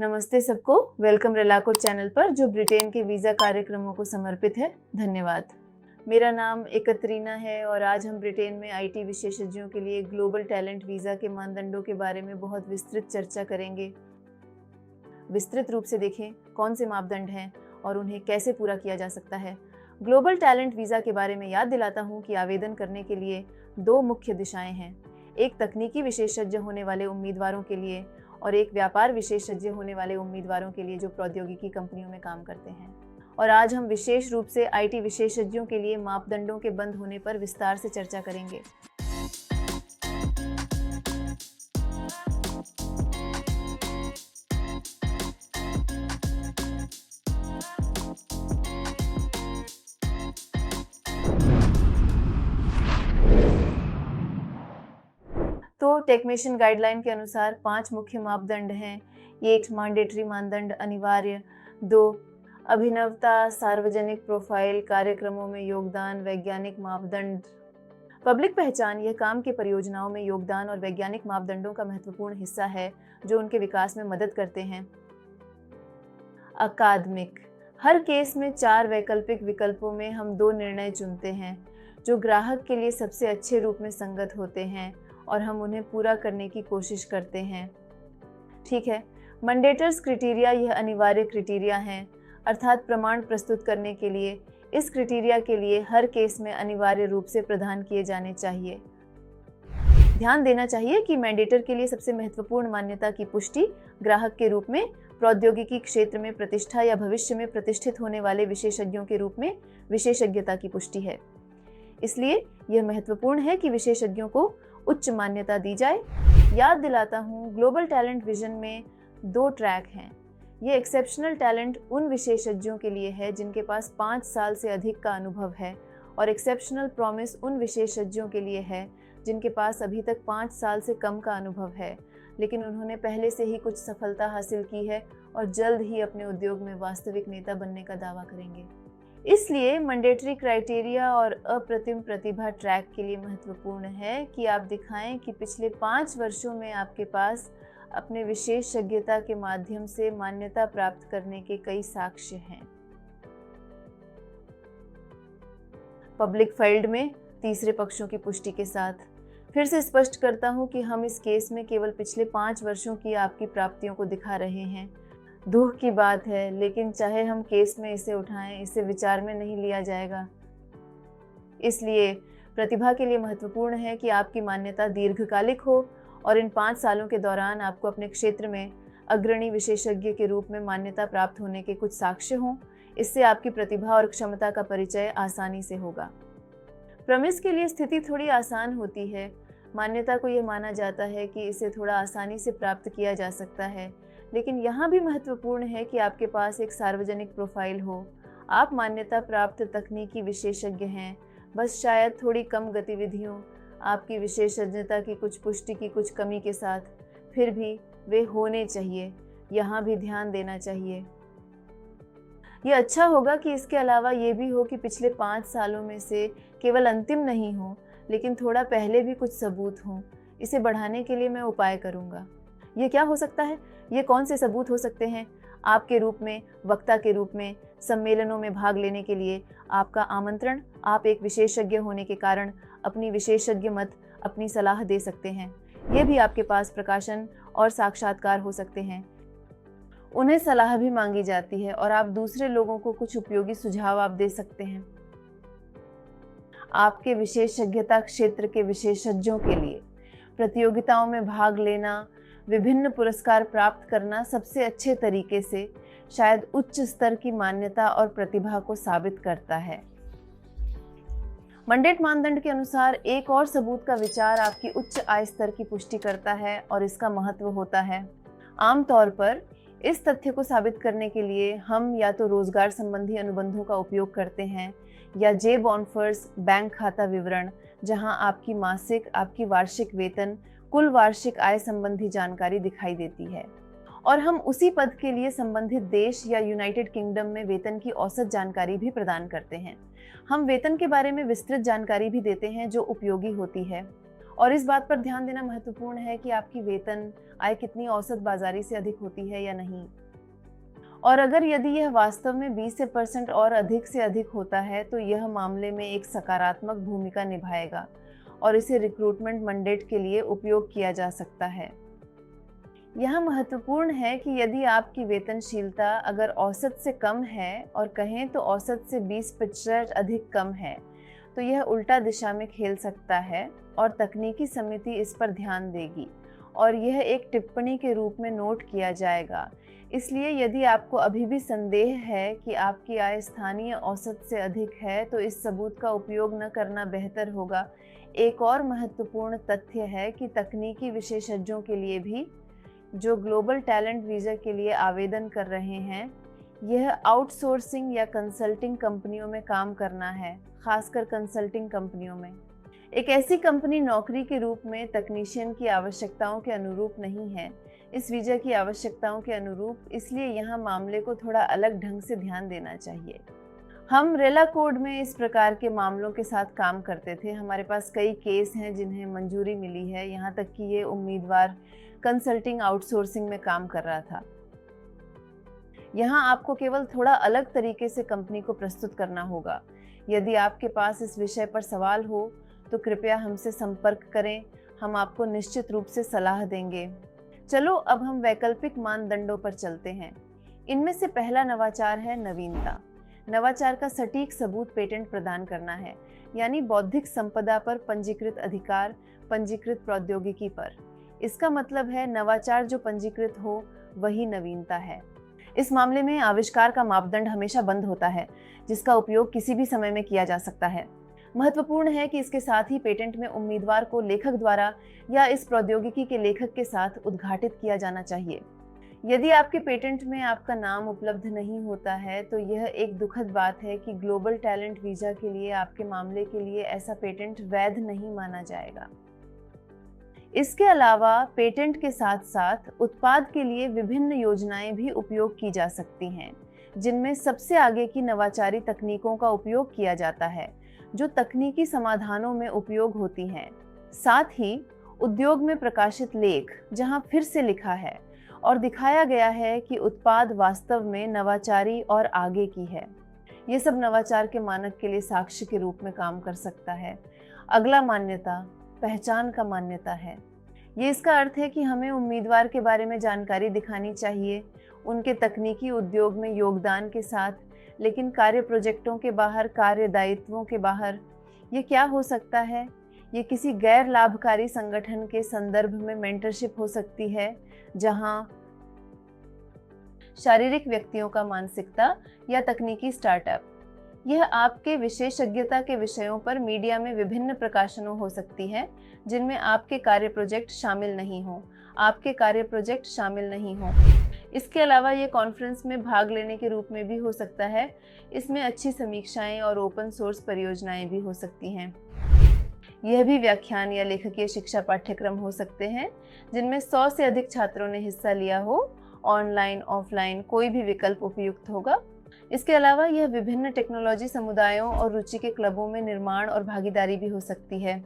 नमस्ते सबको, welcome रेलाकोड channel पर जो ब्रिटेन के वीज़ा कार्यक्रमों को समर्पित है। धन्यवाद। मेरा नाम एकत्रीना है और आज हम ब्रिटेन में आईटी विशेषज्ञों के लिए ग्लोबल टैलेंट वीज़ा के मानदंडों के बारे में बहुत विस्तृत चर्चा करेंगे। विस्तृत रूप से देखें कौन से मापदंड हैं और उन्हें कैसे पूरा किया जा सकता है। ग्लोबल टैलेंट वीज़ा के बारे में याद दिलाता हूँ कि आवेदन करने के लिए दो मुख्य दिशाएं हैं, एक तकनीकी विशेषज्ञ होने वाले उम्मीदवारों के लिए और एक व्यापार विशेषज्ञ होने वाले उम्मीदवारों के लिए जो प्रौद्योगिकी कंपनियों में काम करते हैं। और आज हम विशेष रूप से आईटी विशेषज्ञों के लिए मापदंडों के बंद होने पर विस्तार से चर्चा करेंगे। तो टेकमेशन गाइडलाइन के अनुसार 5 मुख्य मापदंड हैं। 1 मैंडेटरी मानदंड अनिवार्य, 2 अभिनवता, सार्वजनिक प्रोफाइल, कार्यक्रमों में योगदान, वैज्ञानिक मापदंड। पब्लिक पहचान यह काम की परियोजनाओं में योगदान और वैज्ञानिक मापदंडों का महत्वपूर्ण हिस्सा है जो उनके विकास में मदद करते हैं। अकादमिक, हर केस में 4 वैकल्पिक विकल्पों में हम 2 निर्णय चुनते हैं जो ग्राहक के लिए सबसे अच्छे रूप में संगत होते हैं और हम उन्हें पूरा करने की कोशिश करते हैं। ठीक है, मैंडेटर्स क्राइटेरिया यह अनिवार्य क्राइटेरिया हैं, अर्थात प्रमाण प्रस्तुत करने के लिए इस क्राइटेरिया के लिए हर केस में अनिवार्य रूप से प्रदान किए जाने चाहिए। ध्यान देना चाहिए कि मैंडेटर के लिए सबसे महत्वपूर्ण मान्यता की पुष्टि ग्राहक के रूप में, प्रौद्योगिकी क्षेत्र में प्रतिष्ठा या भविष्य में प्रतिष्ठित होने वाले विशेषज्ञों के रूप में विशेषज्ञता की पुष्टि है। इसलिए यह महत्वपूर्ण है कि विशेषज्ञों को उच्च मान्यता दी जाए। याद दिलाता हूँ, ग्लोबल टैलेंट विजन में 2 ट्रैक हैं। ये एक्सेप्शनल टैलेंट उन विशेषज्ञों के लिए है जिनके पास 5 साल से अधिक का अनुभव है और एक्सेप्शनल प्रॉमिस उन विशेषज्ञों के लिए है जिनके पास अभी तक 5 साल से कम का अनुभव है लेकिन उन्होंने पहले से ही कुछ सफलता हासिल की है और जल्द ही अपने उद्योग में वास्तविक नेता बनने का दावा करेंगे। इसलिए मैंडेटरी क्राइटेरिया और अप्रतिम प्रतिभा ट्रैक के लिए महत्वपूर्ण है कि आप दिखाएं कि पिछले 5 वर्षों में आपके पास अपने विशेषज्ञता के माध्यम से मान्यता प्राप्त करने के कई साक्ष्य हैं। पब्लिक फील्ड में तीसरे पक्षों की पुष्टि के साथ फिर से स्पष्ट करता हूं कि हम इस केस में केवल पिछले 5 वर्षों की आपकी प्राप्तियों को दिखा रहे हैं। दुख की बात है, लेकिन चाहे हम केस में इसे उठाएं, इसे विचार में नहीं लिया जाएगा। इसलिए प्रतिभा के लिए महत्वपूर्ण है कि आपकी मान्यता दीर्घकालिक हो और इन 5 सालों के दौरान आपको अपने क्षेत्र में अग्रणी विशेषज्ञ के रूप में मान्यता प्राप्त होने के कुछ साक्ष्य हों। इससे आपकी प्रतिभा और क्षमता का परिचय आसानी से होगा। प्रमिस के लिए स्थिति थोड़ी आसान होती है। मान्यता को यह माना जाता है कि इसे थोड़ा आसानी से प्राप्त किया जा सकता है, लेकिन यहाँ भी महत्वपूर्ण है कि आपके पास एक सार्वजनिक प्रोफाइल हो। आप मान्यता प्राप्त तकनीकी विशेषज्ञ हैं, बस शायद थोड़ी कम गतिविधियों, आपकी विशेषज्ञता की कुछ पुष्टि की कुछ कमी के साथ, फिर भी वे होने चाहिए। यहाँ भी ध्यान देना चाहिए। ये अच्छा होगा कि इसके अलावा ये भी हो कि पिछले 5 सालों में से केवल अंतिम नहीं हो, लेकिन थोड़ा पहले भी कुछ सबूत हों। इसे बढ़ाने के लिए मैं उपाय करूँगा। ये क्या हो सकता है? ये कौन से सबूत हो सकते हैं? आपके रूप में, वक्ता के रूप में, सम्मेलनों में भाग लेने के लिए आपका आमंत्रण, आप एक विशेषज्ञ होने के कारण अपनी विशेषज्ञ मत, अपनी सलाह दे सकते हैं। ये भी आपके पास प्रकाशन और साक्षात्कार हो सकते हैं। उन्हें सलाह भी मांगी जाती है और आप दूसरे लोगों को कुछ उपयोगी सुझाव आप दे सकते हैं। आपके विशेषज्ञता क्षेत्र के विशेषज्ञों के लिए प्रतियोगिताओं में भाग लेना, विभिन्न पुरस्कार प्राप्त करना सबसे अच्छे तरीके से शायद उच्च स्तर की मान्यता और प्रतिभा को साबित करता है। मैंडेट मानदंड के अनुसार एक और सबूत का विचार आपकी उच्च आय स्तर की पुष्टि करता है और इसका महत्व होता है। आमतौर पर इस तथ्य को साबित करने के लिए हम या तो रोजगार संबंधी अनुबंधों का उपयोग करते हैं या जेब ऑफर्स, बैंक खाता विवरण, जहां आपकी मासिक, आपकी वार्षिक वेतन, कुल वार्षिक आय संबंधी जानकारी दिखाई देती है और हम उसी पद के लिए संबंधित देश या यूनाइटेड किंगडम में वेतन की औसत जानकारी भी प्रदान करते हैं। हम वेतन के बारे में विस्तृत जानकारी भी देते हैं जो उपयोगी होती है और इस बात पर ध्यान देना महत्वपूर्ण है कि आपकी वेतन आय कितनी औसत बाजारी से अधिक होती है या नहीं। और अगर यदि यह वास्तव में 20% और अधिक से अधिक होता है तो यह मामले में एक सकारात्मक भूमिका निभाएगा और इसे रिक्रूटमेंट मैंडेट के लिए उपयोग किया जा सकता है। यह महत्वपूर्ण है कि यदि आपकी वेतनशीलता अगर औसत से कम है और कहें तो औसत से 20% अधिक कम है, तो यह उल्टा दिशा में खेल सकता है और तकनीकी समिति इस पर ध्यान देगी और यह एक टिप्पणी के रूप में नोट किया जाएगा। इसलिए यदि आपको अभी भी संदेह है कि आपकी आय स्थानीय औसत से अधिक है तो इस सबूत का उपयोग न करना बेहतर होगा। एक और महत्वपूर्ण तथ्य है कि तकनीकी विशेषज्ञों के लिए भी जो ग्लोबल टैलेंट वीज़ा के लिए आवेदन कर रहे हैं, यह आउटसोर्सिंग या कंसल्टिंग कंपनियों में काम करना है, खासकर कंसल्टिंग कंपनियों में। एक ऐसी कंपनी नौकरी के रूप में तकनीशियन की आवश्यकताओं के अनुरूप नहीं है, इस वीज़ा की आवश्यकताओं के अनुरूप, इसलिए यहाँ मामले को थोड़ा अलग ढंग से ध्यान देना चाहिए। हम रेला कोड में इस प्रकार के मामलों के साथ काम करते थे। हमारे पास कई केस हैं जिन्हें मंजूरी मिली है, यहाँ तक कि ये उम्मीदवार कंसल्टिंग आउटसोर्सिंग में काम कर रहा था। यहाँ आपको केवल थोड़ा अलग तरीके से कंपनी को प्रस्तुत करना होगा। यदि आपके पास इस विषय पर सवाल हो तो कृपया हमसे संपर्क करें, हम आपको निश्चित रूप से सलाह देंगे। चलो अब हम वैकल्पिक मानदंडों पर चलते हैं। इनमें से पहला नवाचार है नवीनता। नवाचार का सटीक सबूत पेटेंट प्रदान करना है, यानी बौद्धिक संपदा पर पंजीकृत अधिकार, पंजीकृत प्रौद्योगिकी पर। इसका मतलब है नवाचार जो पंजीकृत हो वही नवीनता है। इस मामले में आविष्कार का मापदंड हमेशा बंद होता है, जिसका उपयोग किसी भी समय में किया जा सकता है। महत्वपूर्ण है कि इसके साथ ही पेटेंट में उम्मीदवार को लेखक द्वारा या इस प्रौद्योगिकी के लेखक के साथ उद्घाटित किया जाना चाहिए। यदि आपके पेटेंट में आपका नाम उपलब्ध नहीं होता है तो यह एक दुखद बात है कि ग्लोबल टैलेंट वीज़ा के लिए आपके मामले के लिए ऐसा पेटेंट वैध नहीं माना जाएगा। इसके अलावा पेटेंट के साथ साथ उत्पाद के लिए विभिन्न योजनाएं भी उपयोग की जा सकती हैं, जिनमें सबसे आगे की नवाचारी तकनीकों का उपयोग किया जाता है जो तकनीकी समाधानों में उपयोग होती हैं। साथ ही उद्योग में प्रकाशित लेख जहां फिर से लिखा है और दिखाया गया है कि उत्पाद वास्तव में नवाचारी और आगे की है। ये सब नवाचार के मानक के लिए साक्ष्य के रूप में काम कर सकता है। अगला मान्यता पहचान का मान्यता है। ये इसका अर्थ है कि हमें उम्मीदवार के बारे में जानकारी दिखानी चाहिए, उनके तकनीकी उद्योग में योगदान के साथ, लेकिन कार्य प्रोजेक्टों के बाहर, कार्य दायित्वों के बाहर। ये क्या हो सकता है? ये किसी गैर लाभकारी संगठन के संदर्भ में मेंटरशिप हो सकती है, जहां शारीरिक व्यक्तियों का मानसिकता या तकनीकी स्टार्टअप। यह आपके विशेषज्ञता के विषयों पर मीडिया में विभिन्न प्रकाशनों हो सकती है जिनमें आपके कार्य प्रोजेक्ट शामिल नहीं हो। इसके अलावा ये कॉन्फ्रेंस में भाग लेने के रूप में भी हो सकता है। इसमें अच्छी समीक्षाएं और ओपन सोर्स परियोजनाएं भी हो सकती हैं। यह भी व्याख्यान या लेखकीय शिक्षा पाठ्यक्रम हो सकते हैं जिनमें 100 से अधिक छात्रों ने हिस्सा लिया हो। ऑनलाइन, ऑफलाइन कोई भी विकल्प उपयुक्त होगा। इसके अलावा यह विभिन्न टेक्नोलॉजी समुदायों और रुचि के क्लबों में निर्माण और भागीदारी भी हो सकती है।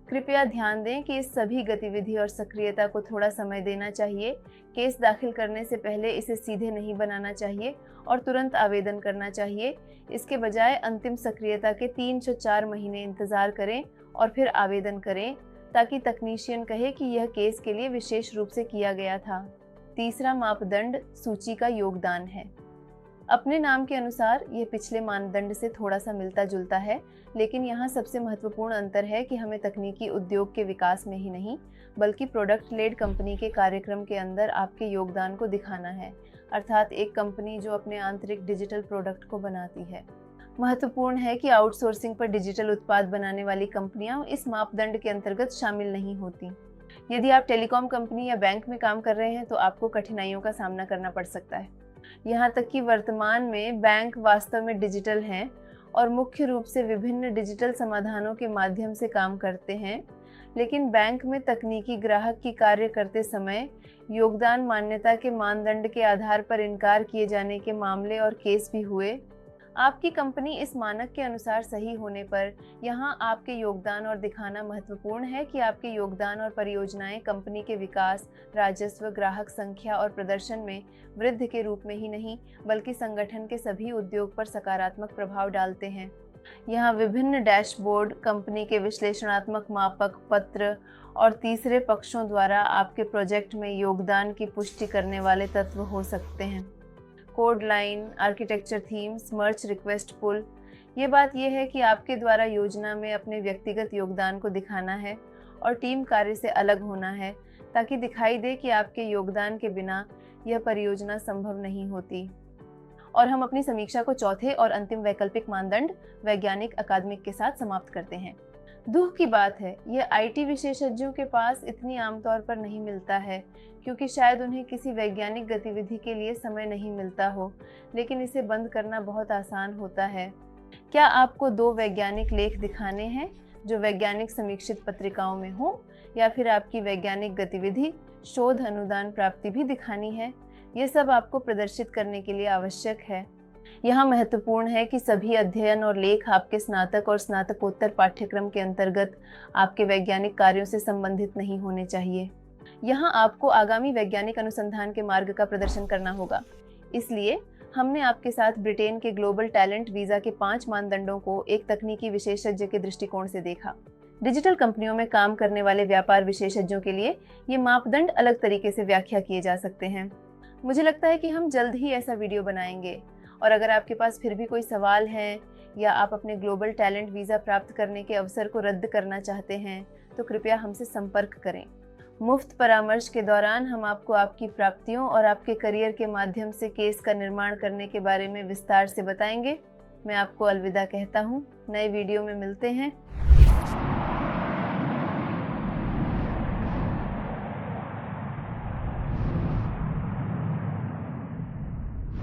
कृपया ध्यान दें कि इस सभी गतिविधि और सक्रियता को थोड़ा समय देना चाहिए। केस दाखिल करने से पहले इसे सीधे नहीं बनाना चाहिए और तुरंत आवेदन करना चाहिए। इसके बजाय अंतिम सक्रियता के 3 से 4 महीने इंतजार करें और फिर आवेदन करें, ताकि तकनीशियन कहे कि यह केस के लिए विशेष रूप से किया गया था। तीसरा मापदंड सूची का योगदान है। अपने नाम के अनुसार यह पिछले मानदंड से थोड़ा सा मिलता जुलता है, लेकिन यहाँ सबसे महत्वपूर्ण अंतर है कि हमें तकनीकी उद्योग के विकास में ही नहीं बल्कि प्रोडक्ट लेड कंपनी के कार्यक्रम के अंदर आपके योगदान को दिखाना है, अर्थात एक कंपनी जो अपने आंतरिक डिजिटल प्रोडक्ट को बनाती है। महत्वपूर्ण है कि आउटसोर्सिंग पर डिजिटल उत्पाद बनाने वाली कंपनियां इस मापदंड के अंतर्गत शामिल नहीं होती। यदि आप टेलीकॉम कंपनी या बैंक में काम कर रहे हैं तो आपको कठिनाइयों का सामना करना पड़ सकता है। यहाँ तक कि वर्तमान में बैंक वास्तव में डिजिटल हैं और मुख्य रूप से विभिन्न डिजिटल समाधानों के माध्यम से काम करते हैं, लेकिन बैंक में तकनीकी ग्राहक की कार्य करते समय योगदान मान्यता के मानदंड के आधार पर इनकार किए जाने के मामले और केस भी हुए। आपकी कंपनी इस मानक के अनुसार सही होने पर यहाँ आपके योगदान और दिखाना महत्वपूर्ण है कि आपके योगदान और परियोजनाएं कंपनी के विकास, राजस्व, ग्राहक संख्या और प्रदर्शन में वृद्धि के रूप में ही नहीं बल्कि संगठन के सभी उद्योग पर सकारात्मक प्रभाव डालते हैं। यहाँ विभिन्न डैशबोर्ड, कंपनी के विश्लेषणात्मक मापक, पत्र और तीसरे पक्षों द्वारा आपके प्रोजेक्ट में योगदान की पुष्टि करने वाले तत्व हो सकते हैं। कोड लाइन, आर्किटेक्चर थीम्स, मर्ज रिक्वेस्ट पुल। ये बात यह है कि आपके द्वारा योजना में अपने व्यक्तिगत योगदान को दिखाना है और टीम कार्य से अलग होना है ताकि दिखाई दे कि आपके योगदान के बिना यह परियोजना संभव नहीं होती। और हम अपनी समीक्षा को चौथे और अंतिम वैकल्पिक मानदंड वैज्ञानिक अकादमिक के साथ समाप्त करते हैं। दुख की बात है, यह आईटी विशेषज्ञों के पास इतनी आमतौर पर नहीं मिलता है क्योंकि शायद उन्हें किसी वैज्ञानिक गतिविधि के लिए समय नहीं मिलता हो, लेकिन इसे बंद करना बहुत आसान होता है। क्या आपको 2 वैज्ञानिक लेख दिखाने हैं जो वैज्ञानिक समीक्षित पत्रिकाओं में हो, या फिर आपकी वैज्ञानिक गतिविधि, शोध अनुदान प्राप्ति भी दिखानी है? ये सब आपको प्रदर्शित करने के लिए आवश्यक है। यहाँ महत्वपूर्ण है कि सभी अध्ययन और लेख आपके स्नातक और स्नातकोत्तर पाठ्यक्रम के अंतर्गत आपके वैज्ञानिक कार्यों से संबंधित नहीं होने चाहिए। यहाँ आपको आगामी वैज्ञानिक अनुसंधान के मार्ग का प्रदर्शन करना होगा। इसलिए हमने आपके साथ ब्रिटेन के ग्लोबल टैलेंट वीज़ा के 5 मानदंडों को एक तकनीकी विशेषज्ञ के दृष्टिकोण से देखा। डिजिटल कंपनियों में काम करने वाले व्यापार विशेषज्ञों के लिए ये मापदंड अलग तरीके से व्याख्या किए जा सकते हैं। मुझे लगता है कि हम जल्द ही ऐसा वीडियो बनाएंगे, और अगर आपके पास फिर भी कोई सवाल है या आप अपने ग्लोबल टैलेंट वीज़ा प्राप्त करने के अवसर को रद्द करना चाहते हैं तो कृपया हमसे संपर्क करें। मुफ्त परामर्श के दौरान हम आपको आपकी प्राप्तियों और आपके करियर के माध्यम से केस का निर्माण करने के बारे में विस्तार से बताएंगे। मैं आपको अलविदा कहता हूँ। नए वीडियो में मिलते हैं।